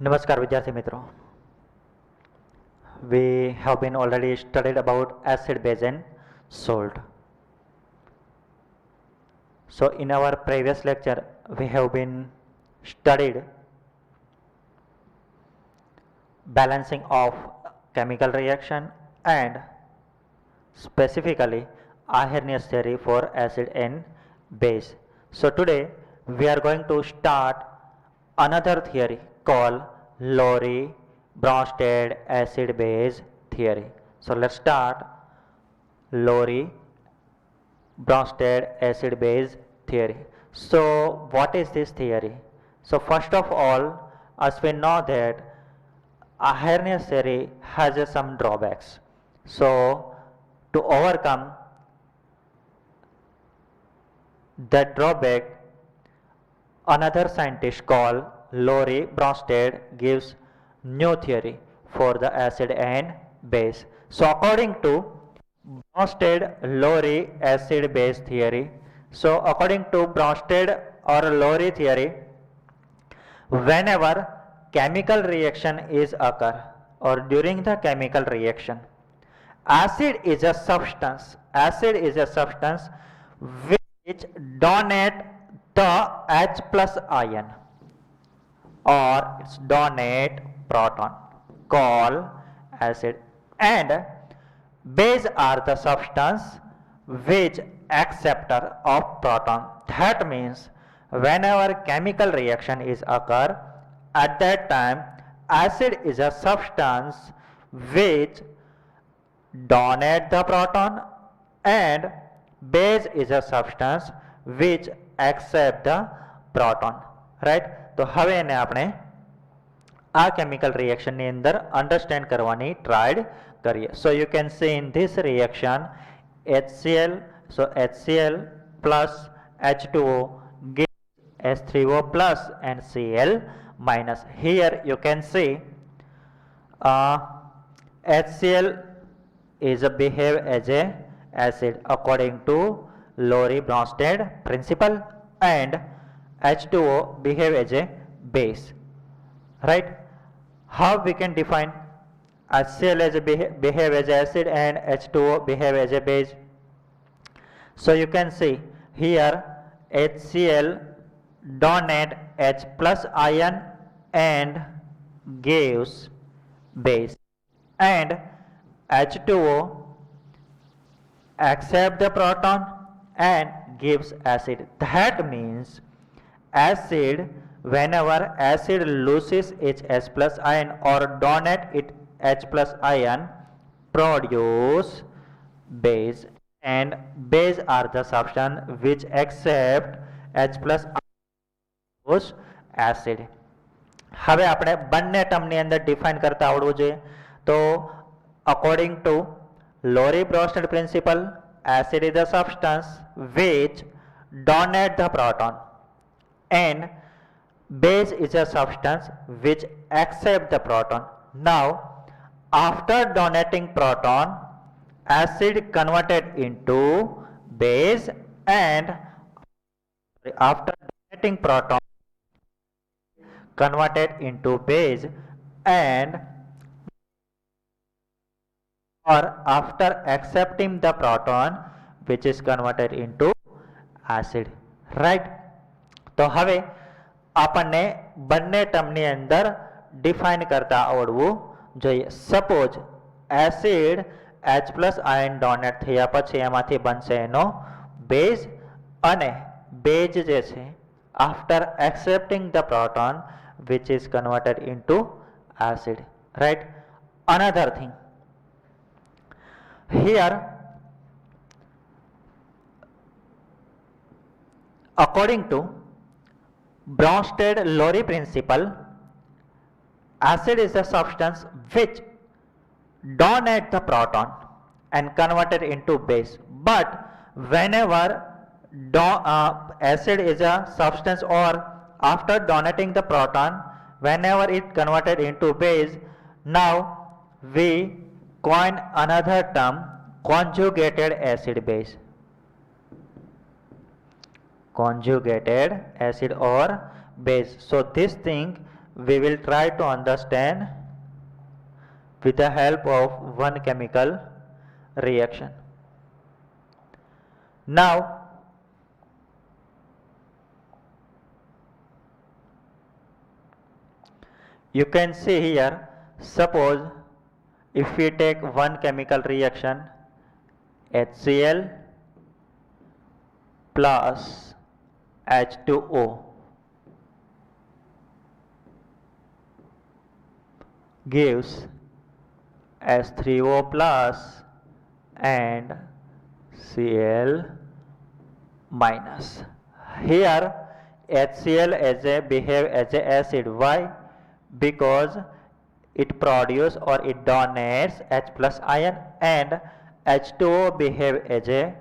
Namaskar Vidyarthi Mitro. We have been already studied about acid, base and salt. So in our previous lecture we have been studied balancing of chemical reaction and specifically Arrhenius theory for acid and base. So today we are going to start another theory called Lowry-Bronsted acid base theory. So let's start Lowry-Bronsted acid base theory. So what is this theory? So first of all, as we know that Arrhenius theory has some drawbacks. So to overcome that drawback, another scientist called Lowry-Bronsted gives new theory for the acid and base. So according to Bronsted-Lowry acid base theory, so according to Bronsted or Lowry theory, whenever chemical reaction is occur or during the chemical reaction, acid is a substance which donate the H plus ion or its donate proton called acid, and base are the substance which acceptor of proton. That means whenever chemical reaction is occur, at that time acid is a substance which donate the proton and base is a substance which accept the proton, right? તો હવે એને આપણે આ chemical reaction ની અંદર understand કરવાની try કરીએ. So you can see in this reaction HCl, so HCl plus H2O gives H3O plus and Cl minus. Here you can see HCl is a behave as a acid according to Lowry-Bronsted principle, and H2O behave as a base, right? How we can define HCl as a behave as acid and H2O behave as a base? So you can see here HCl donate H plus ion and gives base, and H2O accept the proton and gives acid. That means acid, whenever acid loses its H plus ion or donate it H plus ion, produce base, and base are the substance which accept H plus ion acid. હવે આપણે બંને ટર્મની અંદર define કરતા આવડવું જોઈએ. તો according to Lowry-Bronsted principle, acid is the substance which donate the proton and base is a substance which accept the proton. Now after donating proton, acid converted into base, and after donating proton converted into base, and or after accepting the proton which is converted into acid, right? તો હવે આપણને બંને ટર્મની અંદર define કરતા આવડવું જોઈએ. Suppose acid H plus ion donate થયા પછી એમાંથી બનશે એનો બેઝ, અને બેઝ જે છે after accepting the proton which is converted into acid, right? Another thing, here according to Bronsted-Lowry principle, acid is a substance which donate the proton and converted into base, but whenever acid is a substance or after donating the proton, whenever it converted into base, now we coin another term, conjugated acid base. Conjugated acid or base. So this thing we will try to understand with the help of one chemical reaction. Now, you can see here, suppose if we take one chemical reaction, HCl plus H2O gives H3O plus and Cl minus. Here HCl behave as a acid. Why? Because it produces or it donates H plus ion, and H2O behave as a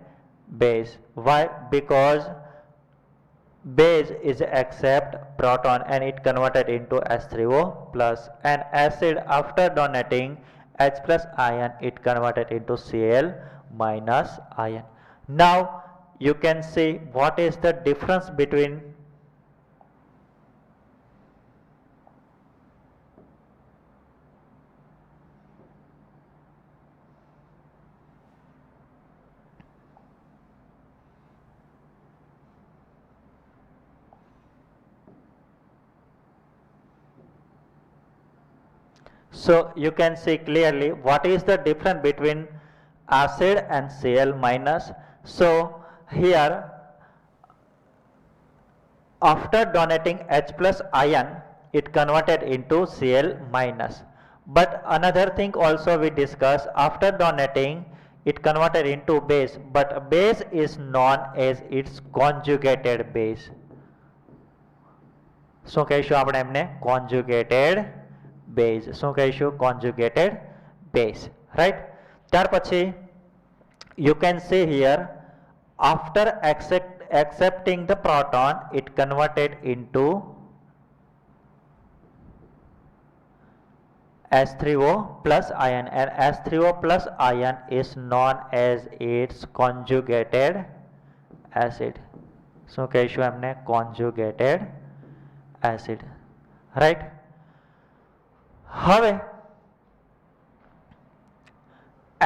base. Why? Because base is accept proton and it converted into H3O plus, and acid after donating H plus ion it converted into Cl minus ion. Now you can see what is the difference between so you can see clearly what is the difference between acid and Cl minus. So here after donating H plus ion it converted into Cl minus. But another thing also we discuss, after donating it converted into base, but base is known as its conjugated base. શું કહીશું આપણે એમને? Conjugated base. શું કહીશું? Conjugated base, right? ત્યાર પછી you can see here, after accepting the proton it converted into H3O plus ion, and H3O plus ion is known as its conjugated acid. શું કહીશું એમને? Conjugated acid, right? હવે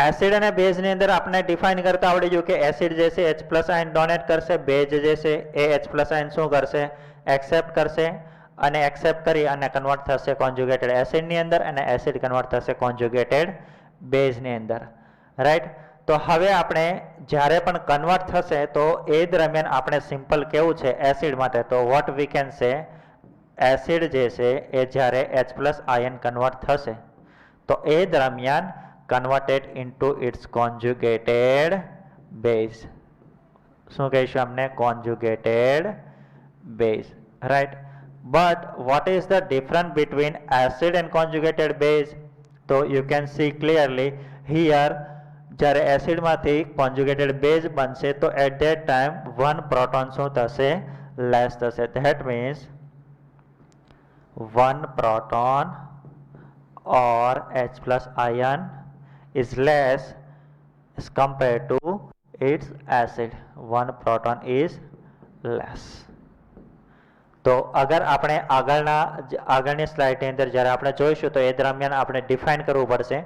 acid અને base ની અંદર આપણે ડિફાઇન કરતા આવડી ગયું કે એસિડ જે છે H પ્લસ આયન ડોનેટ કરશે, બેઝ જે છે એ H પ્લસ આયન શું કરશે? એક્સેપ્ટ કરશે, અને એક્સેપ્ટ કરી અને કન્વર્ટ થશે કોન્જુગેટેડ એસિડ ની અંદર, અને એસિડ કન્વર્ટ થશે કોન્જુગેટેડ બેઝ ની અંદર, રાઈટ? તો હવે આપણે જ્યારે પણ કન્વર્ટ થશે તો એ દરમિયાન આપણે સિમ્પલ કેવું છે એસિડ માટે, તો what we can say, acid જે છે એ જ્યારે H પ્લસ આયન કન્વર્ટ થશે તો એ દરમિયાન converted into its conjugated base. શું કહીશું અમને? Conjugated base, right? But what is the difference between acid and conjugated base? So you can see clearly here, જ્યારે એસિડ માંથી conjugated base બનશે તો at that time one proton શું થશે? less થશે. That means one proton or H plus ion is less as compared to its acid. One proton is less. તો અગર આપણે આગળની સ્લાઇડની અંદર જ્યારે આપણે જોઈશું તો એ દરમિયાન આપણે ડિફાઇન કરવું પડશે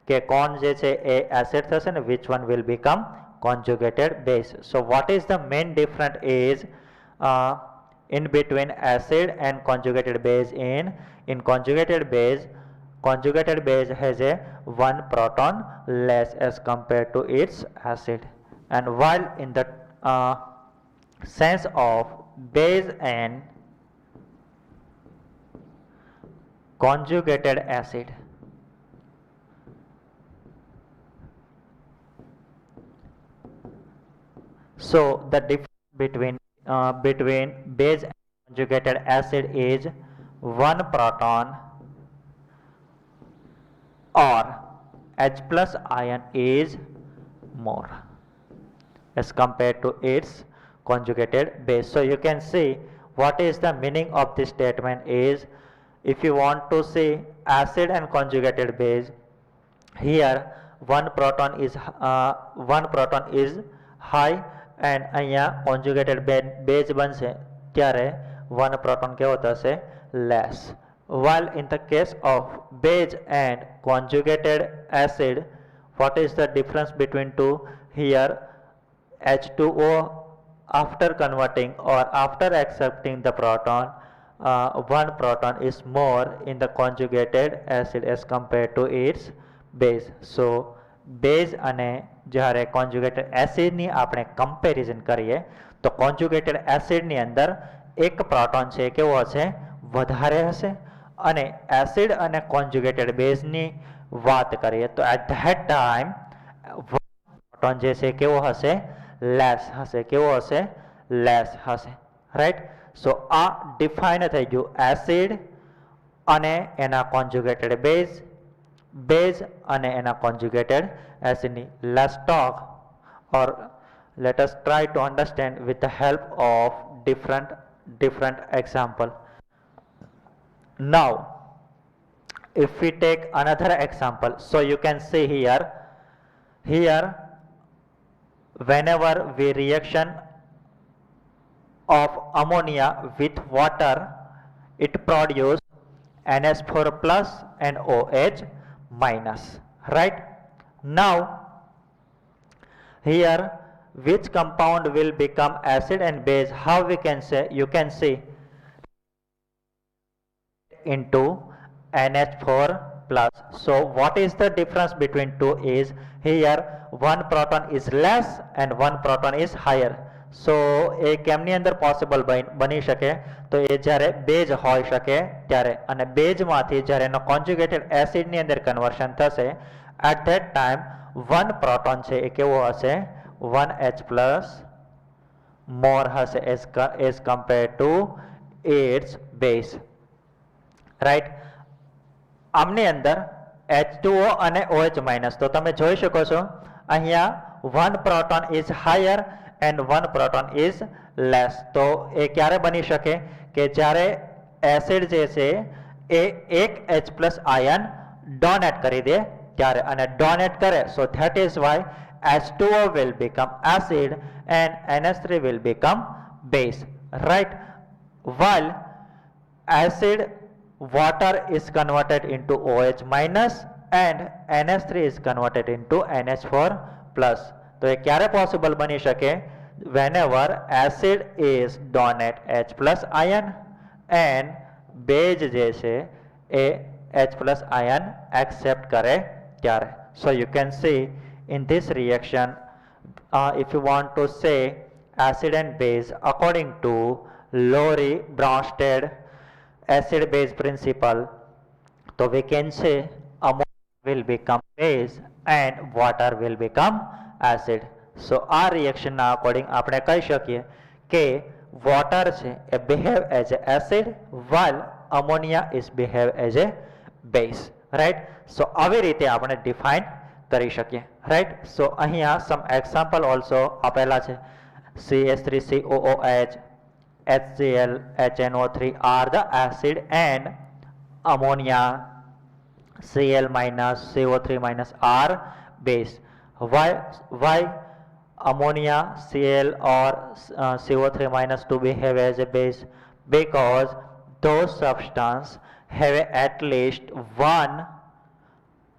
કે કોણ જે છે એ એસિડ થશે ને which one will become conjugated base. So what is the main difference is in between acid and conjugated base? In conjugated base has a one proton less as compared to its acid, and while in the sense of base and conjugated acid, so the difference between base and conjugated acid is one proton or H plus ion is more as compared to its conjugated base. So you can see what is the meaning of this statement is, if you want to see acid and conjugated base, here one proton is high and અહીંયા conjugated base બનશે ત્યારે one proton કેવો થશે? less. While in the case of base and conjugated acid, what is the difference between two? Here H2O, after converting or after accepting the proton, one proton is more in the conjugated acid as compared to its base. So base અને જ્યારે conjugated acid ની આપણે comparison કરીએ તો conjugated acid ની અંદર એક proton છે કેવો હશે વધારે હશે અને acid અને conjugated base ની વાત કરીએ તો at that time proton જે છે કેવો હશે લેસ હશે કેવો હશે લેસ હશે રાઈટ સો આ ડિફાઇન થઈ ગયું એસિડ અને એના કોન્જુગેટેડ બેઝ અને એના કોન્જુગેટેડ એસિડની let's talk or let us try to understand with the help of different example. Now if we take another example, so you can see here whenever we reaction of ammonia with water, it produce NH4 plus and OH minus, right? Now here which compound will become acid and base? How we can say? You can see into NH4 plus. So what is the difference between two is here one proton is less and one proton is higher. So એ કેમની અંદર possible બની શકે તો એ જ્યારે base હોઈ શકે ત્યારે અને બેઝમાંથી જ્યારે એનો કોન્જુગેટેડ એસિડની અંદર કન્વર્શન થશે at that time one proton છે એ કેવો હશે 1H plus more હશે as compared to its base, right? આમની અંદર H2O અને OH minus તો તમે જોઈ શકો છો અહીંયા one proton is higher and one proton is less. તો એ ક્યારે બની શકે કે જ્યારે એસિડ જે છે એ એક H plus આયન ડોનેટ કરી દે ત્યારે અને ડોનેટ કરે so that is why H2O will become acid and NH3 will become base, right? While acid water is converted into OH minus and NH3 is converted into NH4 plus. તો એ ક્યારે possible બની શકે whenever acid is donate H plus ion and base જે છે એ H plus ion accept કરે ત્યારે. So you can see in this reaction if you want to say acid and base according to Lowry-Bronsted acid base principle, so we can say ammonia will become base and water will become acid. So આ reaction ના according આપણે કહી શકીએ કે water છે એ behave as a acid while ammonia is behave as a base, right? So આવી રીતે આપણે define કરી શકીએ, right? So અહીંયા some example also આપેલા છે CH3COOH HCl HNO3 are the acid and ammonia Cl minus CO3 minus are base. Why ammonia Cl or CO3 minus to behave as a base? Because those substances have at least one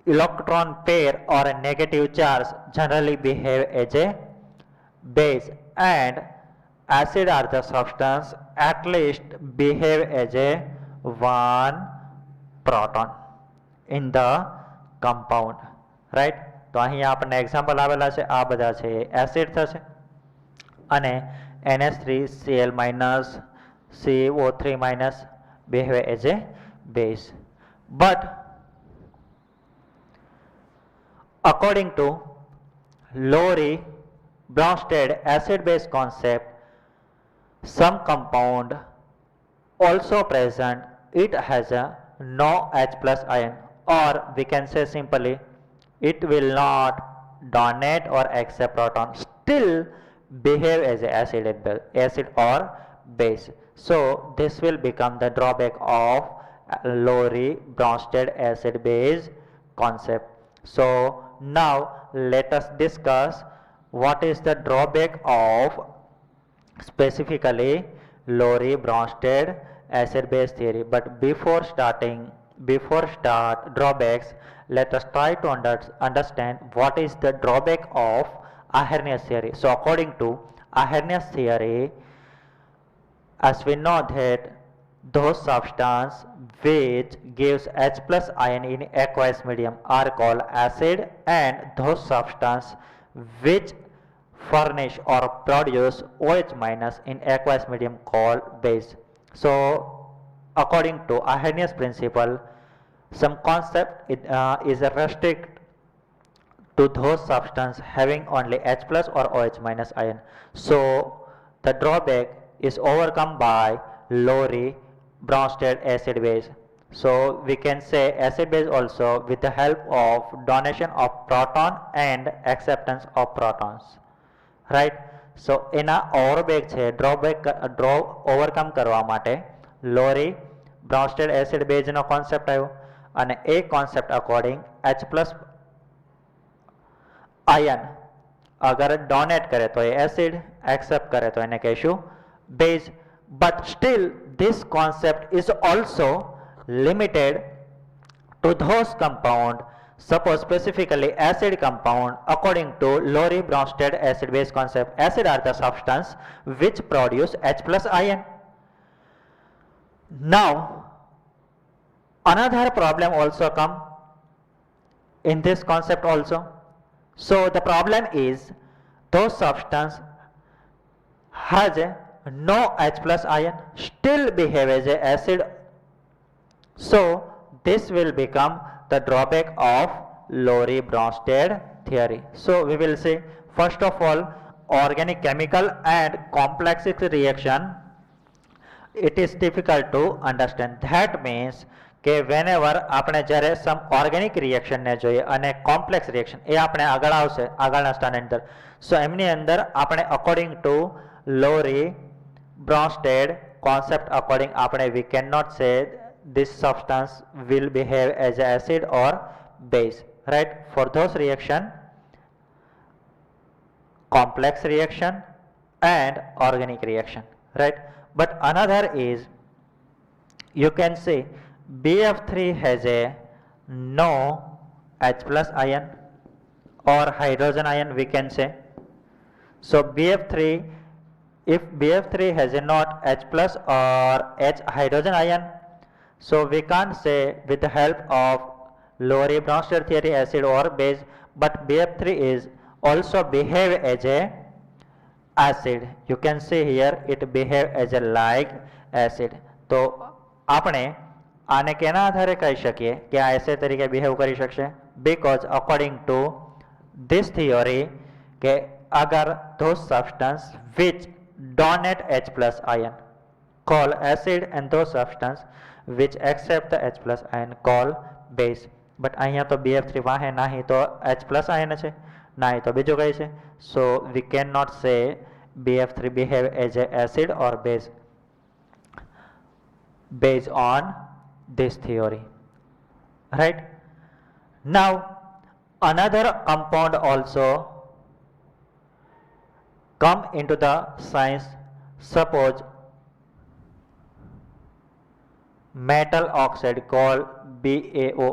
electron pair or a negative charge, generally behave as a base, and acid are the substance at least behave as a one proton in the compound, right? તો અહીંયા આપણને example આવેલા છે આ બધા છે acid થશે અને NH3 Cl minus CO3 minus behave as a base. But according to Lowry-Bronsted acid base concept, some compound also present it has a no H plus ion, or we can say simply it will not donate or accept proton, still behave as a acid or base. So this will become the drawback of Lowry-Bronsted acid base concept. So now let us discuss what is the drawback of specifically Lowry-Bronsted acid base theory. But before start drawbacks, let us try to understand what is the drawback of Arrhenius theory. So according to Arrhenius theory, as we know that those substances which gives H plus ion in aqueous medium are called acid, and those substances which furnish or produce OH minus in aqueous medium called base. So according to Arrhenius principle, some concept is restricted to those substances having only H plus or OH minus ion. So the drawback is overcome by Lowry-Bronsted acid base. So we can say acid base also with the help of donation of proton and acceptance of protons, right? So એના ઓવરબેક છે drawback overcome કરવા માટે લોરી બ્રોન્સ્ટેડ acid બેઝનો concept આવ્યો, અને એ concept according H plus ion અગર donate કરે તો એ એસિડ, એક્સેપ્ટ કરે તો એને કહીશું base. But still this concept is also limited to those compound, suppose specifically acid compound. According to Lowry-Bronsted acid base concept, acid are the substance which produce H plus ion. Now another problem also come in this concept also. So the problem is those substance has no H plus ion, still behave as a acid. So this will become the drawback of Lowry-Bronsted theory. So we will see first of all organic, chemical and complex reaction. It is difficult to understand. That means કે whenever આપણે જ્યારે some organic reaction ને જોઈએ અને complex reaction એ આપણે આગળ આવશે આગળના સ્ટાન્ડર્ડ અંદર. So એમની અંદર આપણે according to Lowry-Bronsted concept according આપણે we cannot say this substance will behave as acid or base, right? For those reaction, complex reaction and organic reaction, right? But another is, you can say BF3 has a no H plus ion or hydrogen ion, we can say. So BF3, if BF3 has a not H plus or H hydrogen ion, so we can't say with the help of Lowry-Bronsted theory acid or base, but BF3 is also behave as a acid. You can see here it behave as a like acid. તો આપણે આને કેના આધારે કહી શકીએ કે આ acid તરીકે બિહેવ કરી શકશે? Because according to this theory કે અગર those substance which donate H plus ion call acid, and those substance which accept the H plus ion call base. But અહીંયા તો BF3 વાહે નહીં તો H plus ion છે, નહીં તો બીજું કઈ છે. So we cannot say BF3 behave as a acid or base based on this theory, right? Now another compound also come into the science. Suppose metal oxide called BaO.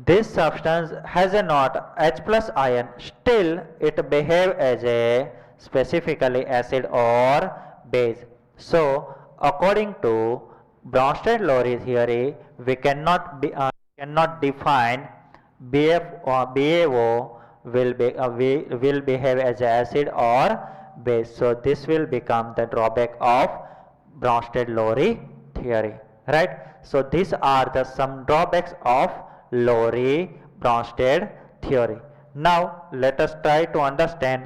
This substance has a not H plus ion, still it behave as a specifically acid or base. So according to Bronsted-Lowry theory, we cannot define BF or BaO will behave as an acid or base. So this will become the drawback of Bronsted-Lowry theory, right? So these are the some drawbacks of Lowry-Bronsted theory. Now let us try to understand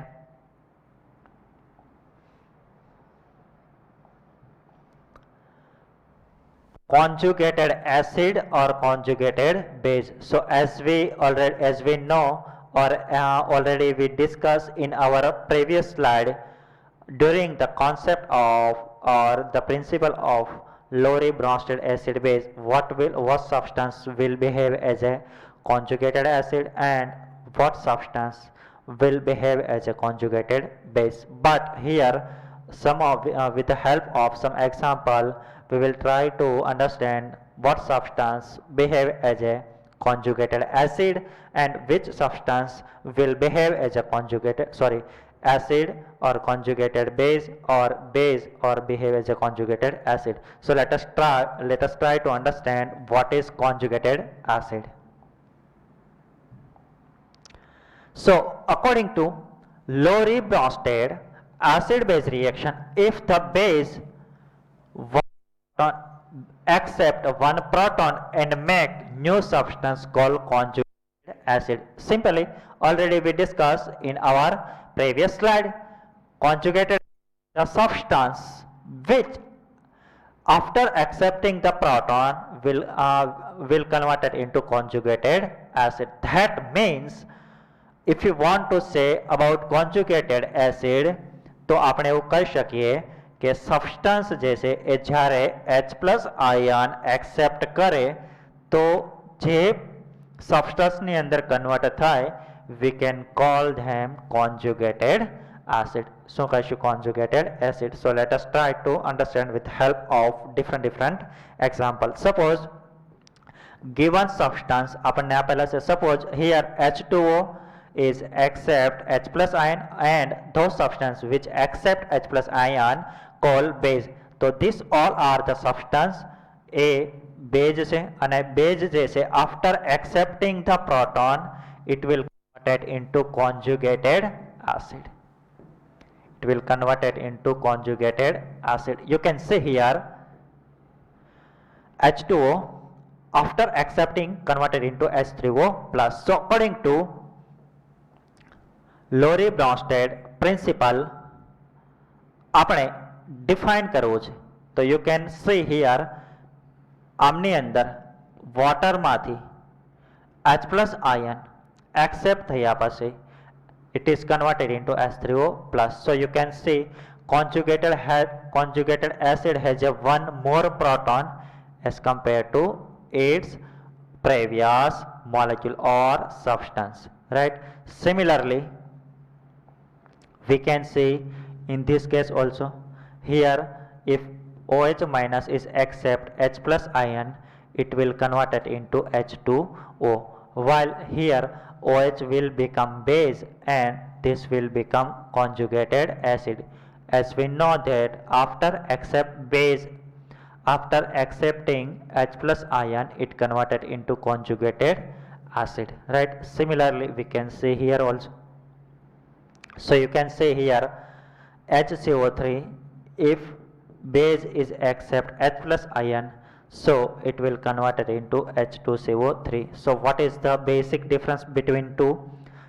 conjugated acid or conjugated base. So as we know or already we discussed in our previous slide, during the concept of or the principle of Lowry-Bronsted acid base, what substance will behave as a conjugated acid and what substance will behave as a conjugated base. But here with the help of some example, we will try to understand what substance behave as a conjugated acid and which substance will behave as a acid or conjugated base, or base or behave as a conjugated acid. So let us try to understand what is conjugated acid. So according to Lowry-Bronsted acid-base reaction, if the base accept one proton and make new substance called conjugated acid. Simply, already we discussed in our previous slide, conjugated the substance which after accepting the proton will convert it into conjugated acid. That means if you want to say about conjugated acid, तो આપણે એવું કહી શકીએ કે substance જે છે એ જ્યારે H+ ion accept કરે તો જે સબસ્ટન્સની અંદર કન્વર્ટ થાય, we can call them conjugated acid. શું કહીશું? conjugated acid. So let us try to understand with help of different examples. Suppose given substance, આપણને આપેલા છે, suppose here H2O is accept H+ ion and those substance which accept H+ ion called base. So this all are the substance a base છે અને base જે છે after accepting the proton it will convert it into conjugated acid. It will convert it into conjugated acid. You can see here H2O after accepting converted into H3O plus. So according to Lowry-Bronsted principle આપણે define કરવું છે. તો you can see here આમની અંદર water માંથી H+ ion accept થયા પછી it is converted into H3O plus. So you can see conjugated acid has a one more proton as compared to its previous molecule or substance, right? Similarly, we can see in this case also, here if OH minus is accept H+ ion, it will convert it into H2O, while here OH will become base and this will become conjugated acid. As we know that after accepting H+ ion, it converted into conjugated acid, right? Similarly, we can see here also. So you can say here HCO3, if base is accept H+ ion, so it will convert it into H2CO3. So what is the basic difference between two?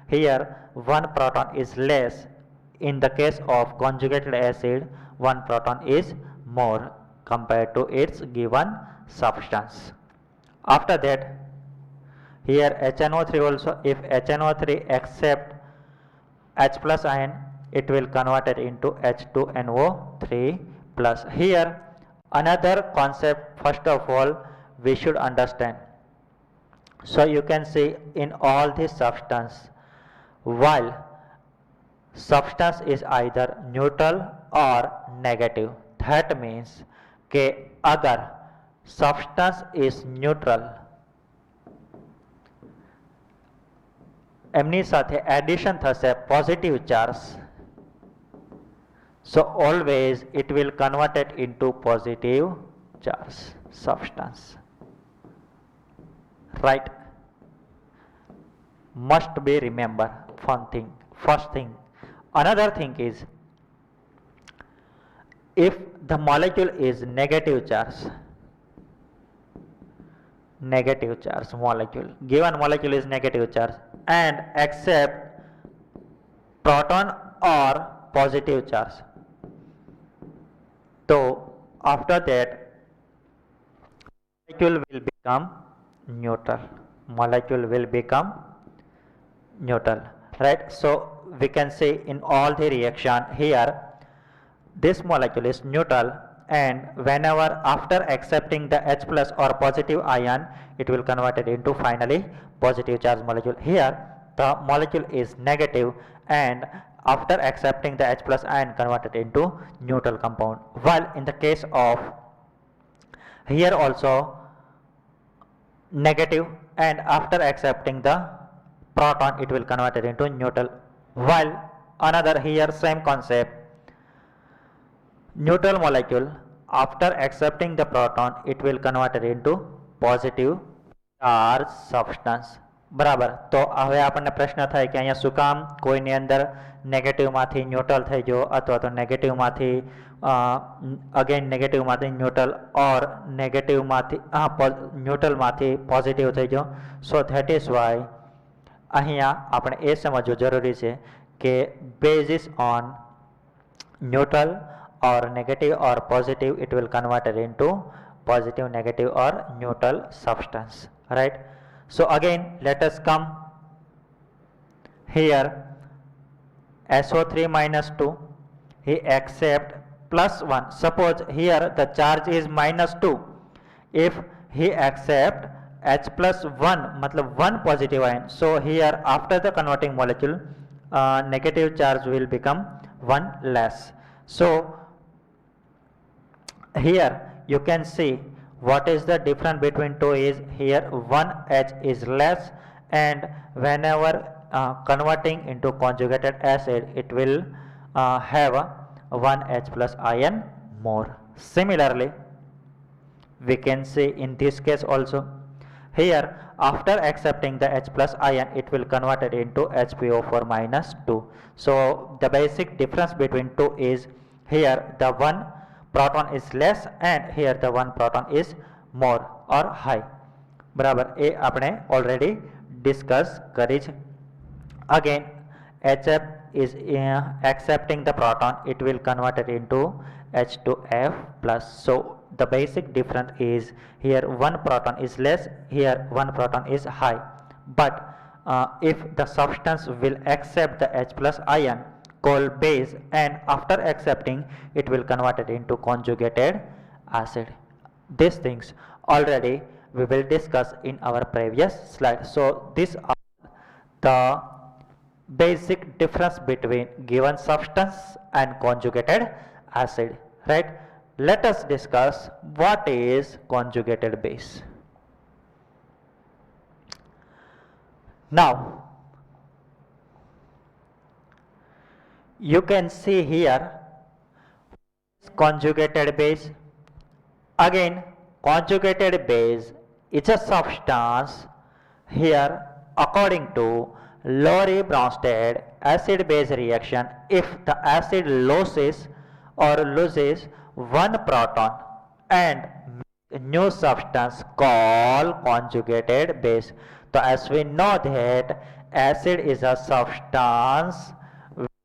Here one proton is less. In the case of conjugated acid, one proton is more compared to its given substance. After that, here HNO3 also, if HNO3 accept H+ ion, it will convert it into H2NO3 plus. Here another concept first of all we should understand. So you can see in all this substance, while substance is either neutral or negative, that means કે અગર substance is neutral, એમની સાથે addition થશે positive charge, so always it will convert it into positive charge substance, right? Must be remember first thing. Another thing is, if the molecule is negative charge molecule, given molecule is negative charge and accept proton or positive charge, so after that molecule will become neutral, right? So we can see in all the reaction here this molecule is neutral, and whenever after accepting the H+ or positive ion, it will convert it into finally positive charge molecule. Here the molecule is negative, and after accepting the H plus ion converted into neutral compound. While in the case of here also negative, and after accepting the proton it will convert it into neutral. While another here same concept, neutral molecule after accepting the proton it will convert it into positive charge substance. બરાબર. તો હવે આપણને પ્રશ્ન થાય કે અહીંયા શું કામ કોઈની અંદર નેગેટિવમાંથી ન્યુટ્રલ થઈ ગયો અથવા તો નેગેટિવમાંથી અગેન નેગેટિવમાંથી ન્યુટ્રલ ઓર નેગેટિવમાંથી ન્યુટ્રલમાંથી પોઝિટિવ થઈ ગયો. સો ધેટ ઇઝ વાય અહીંયા આપણે એ સમજવું જરૂરી છે કે basis on neutral or negative or positive it will convert it into positive, negative or neutral substance, right? So again let us come here, SO3 minus 2 he accept plus 1. Suppose here the charge is minus 2, if he accept H plus 1 matlab 1 positive ion, so here after the converting molecule negative charge will become 1 less. So here you can see what is the difference between two is here 1 H is less, and whenever converting into conjugated acid it will have 1 H plus ion more. Similarly we can see in this case also, here after accepting the H plus ion it will convert it into HPO4 minus 2. So the basic difference between two is here the one proton is less and here the one proton is more or high. બરાબર. એ આપણે already discuss કરી છે. Again HF is accepting the proton it will convert it into H2F plus. So the basic difference is here one proton is less, here one proton is high. But if the substance will accept the H plus ion called base, and after accepting it will convert it into conjugated acid. These things already we will discuss in our previous slide. So these are the basic difference between given substance and conjugated acid, right? Let us discuss what is conjugated base. Now you can see here conjugated base. Again conjugated base is a substance here according to Lowry-Bronsted acid base reaction, if the acid loses one proton and new substance called conjugated base. So as we know that acid is a substance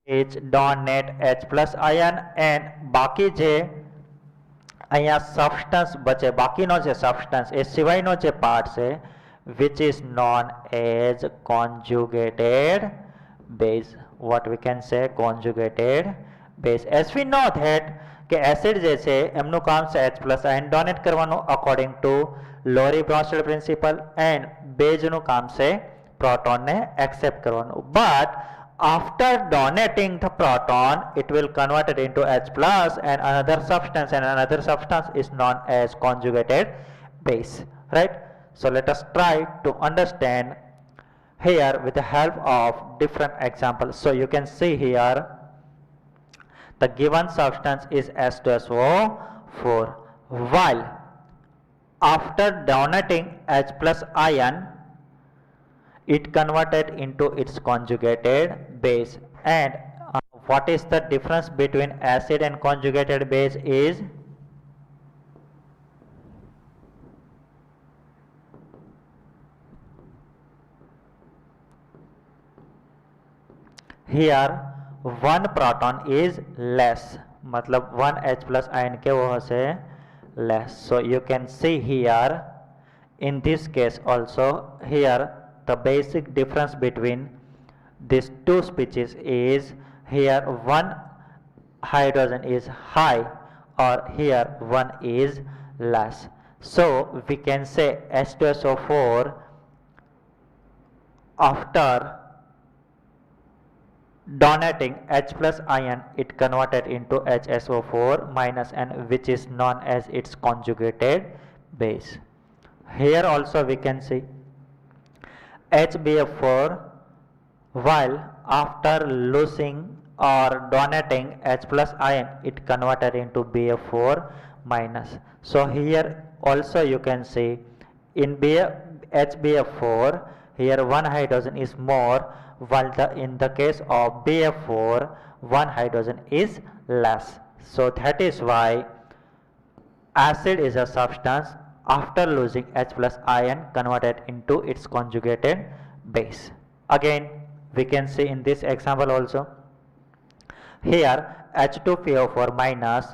which donate H plus ion, and બાકી જે અહીંયા substance બચે બાકીનો જે substance એ સિવાયનો જે part છે which is known as conjugated base. What we can say conjugated base. As we know that કે એસિડ જે છે એમનું કામ છે H plus ion donate કરવાનું according to Lowry-Bronsted principle, and બેઝનું કામ છે proton ને accept કરવાનું. But after donating the proton it will convert it into H plus and another substance, and another substance is known as conjugated base, right? So let us try to understand here with the help of different examples. So you can see here the given substance is H2SO4, while after donating H plus ion it converted into its conjugated base. And what is the difference between acid and conjugated base is here one proton is less, मतलब 1 H plus ion केवो हसे less. So you can see here in this case also, here the basic difference between these two species is here one hydrogen is high or here one is less. So we can say H2SO4 after donating H plus ion, it converted into HSO4 minus N, which is known as its conjugated base. Here also we can see HBF4, while after losing or donating H plus ion, it converted into BF4 minus. So here also you can see in HBF4, here one hydrogen is more, while in the case of BF4, one hydrogen is less. So that is why acid is a substance after losing H plus ion converted into its conjugated base. Again, we can see in this example also, here H2PO4 minus,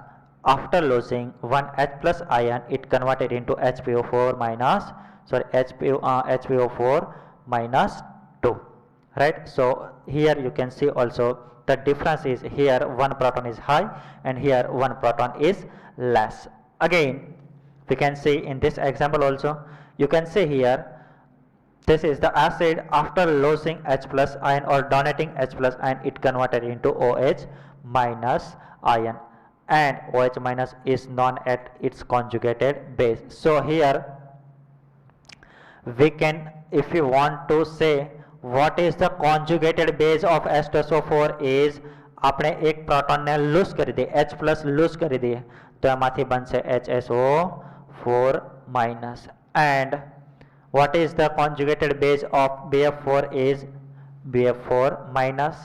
after losing one H plus ion, it converted into HPO4 minus, HPO4 minus 2, right? So here you can see also the difference is here one proton is high and here one proton is less. Again, we can see in this example also, you can see here, this is the acid after losing H plus ion or donating H plus ion, it converted into OH minus ion, and OH minus is known at its conjugated base. So here we can, if you want to say what is the conjugated base of H2SO4 is, આપણે એક પ્રોટોનને loose કરી દઈએ, H plus loose કરી દઈએ તો એમાંથી બનશે HSO4 minus, and what is the conjugated base of BF4 is BF4 minus.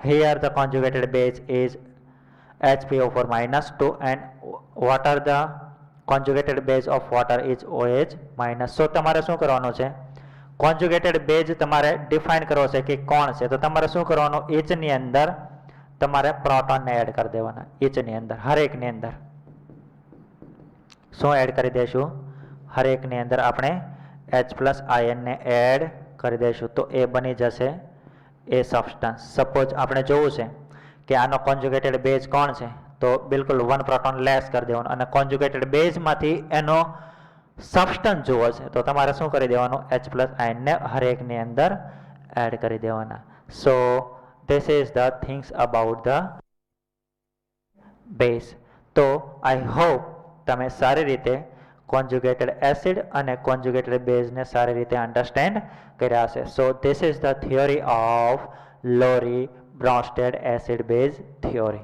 Here the conjugated base is HPO4 minus 2, and what are the conjugated base of water is OH minus. So તમારે શું કરવાનું છે, conjugated base તમારે define કરવો છે કે કોણ છે, તો તમારે શું કરવાનું, each ની અંદર તમારે પ્રોટોન ને એડ કરી દેવાના, each ની અંદર, હરેક ની અંદર શું એડ કરી દેશું, હરેક ની અંદર આપણે H plus ion ને એડ કરી દેશું, તો એ બની જશે એ સબસ્ટન્સ. સપોઝ આપણે જોવું છે કે આનો કોન્જુગેટેડ બેઝ કોણ છે, તો બિલકુલ વન પ્રોટોન લેસ કરી દેવાનું, અને કોન્જુગેટેડ બેઝમાંથી એનો સબસ્ટન્સ જોવો છે તો તમારે શું કરી દેવાનું, H plus ion ને હરેકની અંદર એડ કરી દેવાના. સો this is the things about the base. તો I hope તમે સારી રીતે conjugated acid અને conjugated base ને સારી રીતે understand કર્યા હશે. So this is the theory of Lowry-Bronsted acid base theory,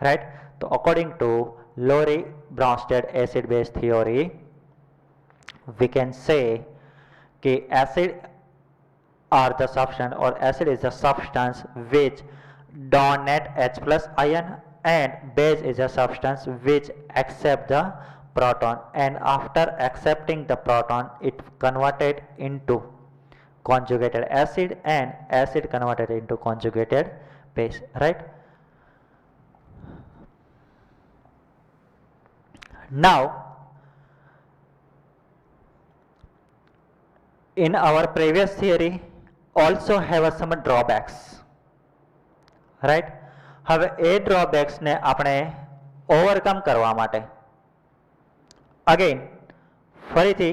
right? So according to Lowry-Bronsted acid base theory, we can say कि acid are the substance, or acid is the substance which donate H plus ion, and base is a substance which accept the proton, and after accepting the proton it converted into conjugated acid, and acid converted into conjugated base, right? Now in our previous theory also have some drawbacks, right? હવે એ drawbacks ને આપણે overcome કરવા માટે again ફરીથી